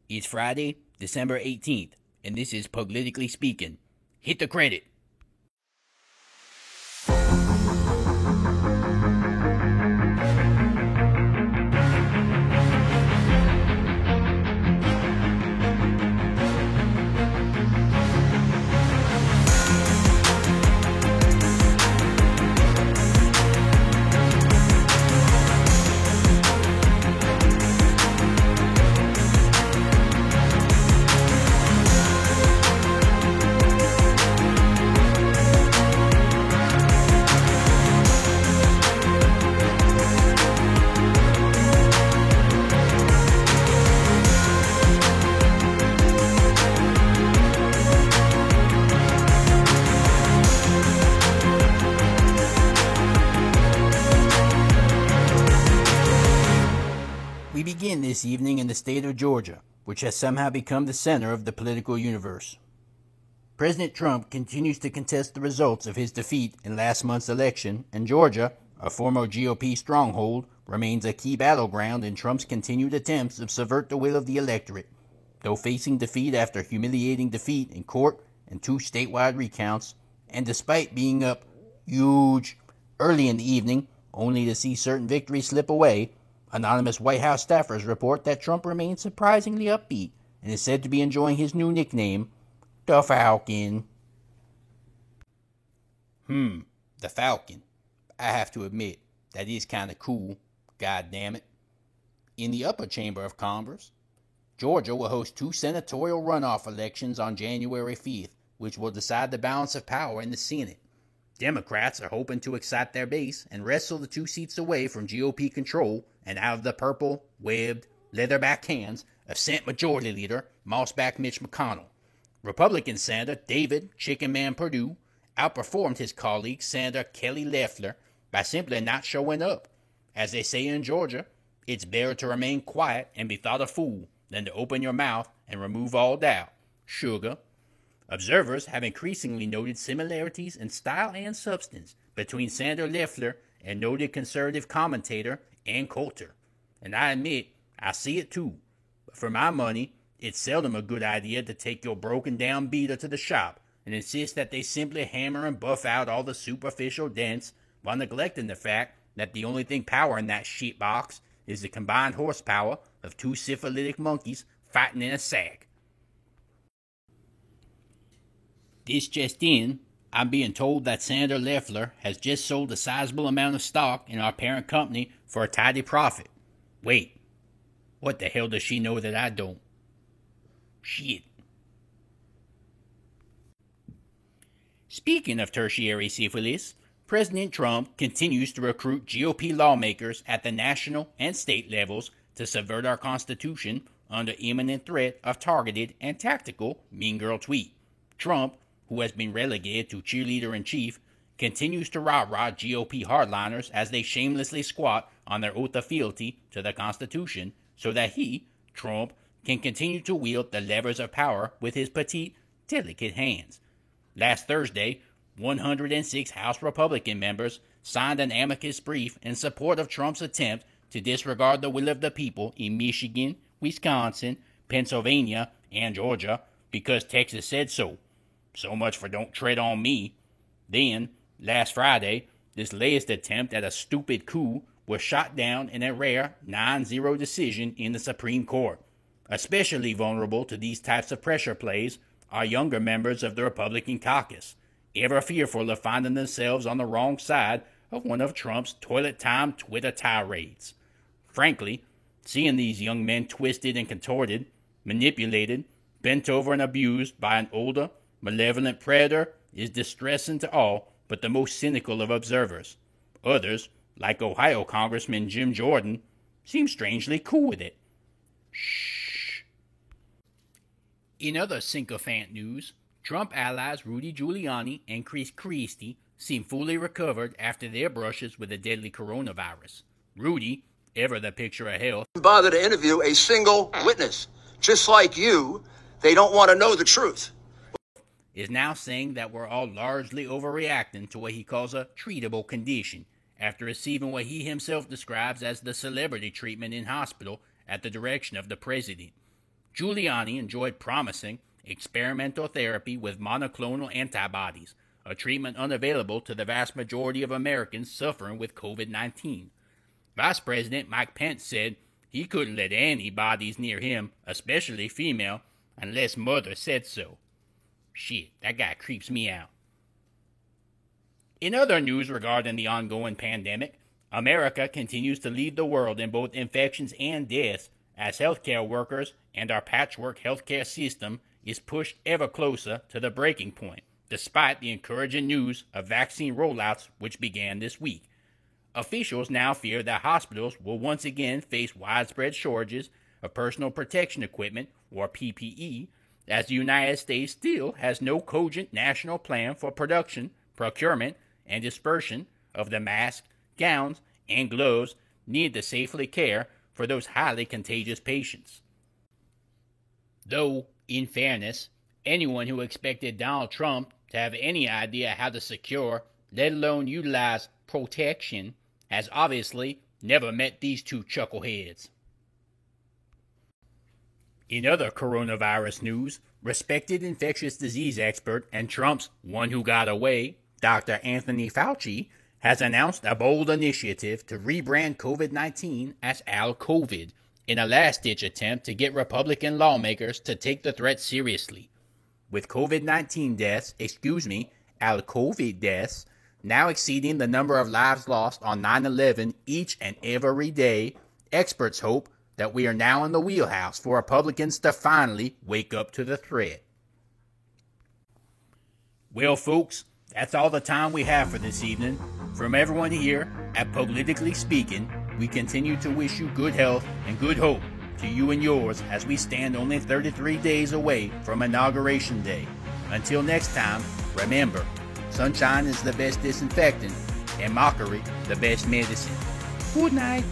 It's Friday, December 18th, and this is Politically Speaking. Hit the credit. We begin this evening in the state of Georgia, which has somehow become the center of the political universe. President Trump continues to contest the results of his defeat in last month's election, and Georgia, a former GOP stronghold, remains a key battleground in Trump's continued attempts to subvert the will of the electorate. Though facing defeat after humiliating defeat in court and 2 statewide recounts, and despite being up huge early in the evening, only to see certain victories slip away, anonymous White House staffers report that Trump remains surprisingly upbeat and is said to be enjoying his new nickname, the Falcon. The Falcon. I have to admit, that is kind of cool, god damn it. In the upper chamber of Congress, Georgia will host 2 senatorial runoff elections on January 5th, which will decide the balance of power in the Senate. Democrats are hoping to excite their base and wrestle the 2 seats away from GOP control and out of the purple, webbed, leatherback hands of Senate Majority Leader Mossback Mitch McConnell. Republican Senator David Chicken Man Perdue outperformed his colleague Senator Kelly Loeffler by simply not showing up. As they say in Georgia, it's better to remain quiet and be thought a fool than to open your mouth and remove all doubt. Sugar. Observers have increasingly noted similarities in style and substance between Senator Loeffler and noted conservative commentator Ann Coulter. And I admit, I see it too. But for my money, it's seldom a good idea to take your broken down beater to the shop and insist that they simply hammer and buff out all the superficial dents while neglecting the fact that the only thing powering that shitbox is the combined horsepower of 2 syphilitic monkeys fighting in a sack. This just in, I'm being told that Senator Loeffler has just sold a sizable amount of stock in our parent company for a tidy profit. Wait, what the hell does she know that I don't? Shit. Speaking of tertiary syphilis, President Trump continues to recruit GOP lawmakers at the national and state levels to subvert our Constitution under imminent threat of targeted and tactical mean girl tweet. Trump, who has been relegated to cheerleader-in-chief, continues to rah-rah GOP hardliners as they shamelessly squat on their oath of fealty to the Constitution so that he, Trump, can continue to wield the levers of power with his petite, delicate hands. Last Thursday, 106 House Republican members signed an amicus brief in support of Trump's attempt to disregard the will of the people in Michigan, Wisconsin, Pennsylvania, and Georgia because Texas said so. So much for don't tread on me. Then, last Friday, this latest attempt at a stupid coup was shot down in a rare 9-0 decision in the Supreme Court. Especially vulnerable to these types of pressure plays are younger members of the Republican caucus, ever fearful of finding themselves on the wrong side of one of Trump's toilet-time Twitter tirades. Frankly, seeing these young men twisted and contorted, manipulated, bent over and abused by an older, malevolent predator is distressing to all but the most cynical of observers. Others, like Ohio Congressman Jim Jordan, seem strangely cool with it. Shh. In other sycophant news, Trump allies Rudy Giuliani and Chris Christie seem fully recovered after their brushes with the deadly coronavirus. Rudy, ever the picture of health, bother to interview a single witness. Just like you, they don't want to know the truth. Is now saying that we're all largely overreacting to what he calls a treatable condition after receiving what he himself describes as the celebrity treatment in hospital at the direction of the president. Giuliani enjoyed promising experimental therapy with monoclonal antibodies, a treatment unavailable to the vast majority of Americans suffering with COVID-19. Vice President Mike Pence said he couldn't let any bodies near him, especially female, unless mother said so. Shit, that guy creeps me out. In other news regarding the ongoing pandemic, America continues to lead the world in both infections and deaths as healthcare workers and our patchwork healthcare system is pushed ever closer to the breaking point, despite the encouraging news of vaccine rollouts which began this week. Officials now fear that hospitals will once again face widespread shortages of personal protection equipment, or PPE, as the United States still has no cogent national plan for production, procurement, and dispersion of the masks, gowns, and gloves needed to safely care for those highly contagious patients. Though, in fairness, anyone who expected Donald Trump to have any idea how to secure, let alone utilize, protection, has obviously never met these two chuckleheads. In other coronavirus news, respected infectious disease expert and Trump's one who got away, Dr. Anthony Fauci, has announced a bold initiative to rebrand COVID-19 as Al-COVID in a last-ditch attempt to get Republican lawmakers to take the threat seriously. With COVID-19 deaths, Al-COVID deaths, now exceeding the number of lives lost on 9/11 each and every day, experts hope that we are now in the wheelhouse for Republicans to finally wake up to the threat. Well, folks, that's all the time we have for this evening. From everyone here at Politically Speaking, we continue to wish you good health and good hope to you and yours as we stand only 33 days away from Inauguration Day. Until next time, remember, sunshine is the best disinfectant and mockery the best medicine. Good night.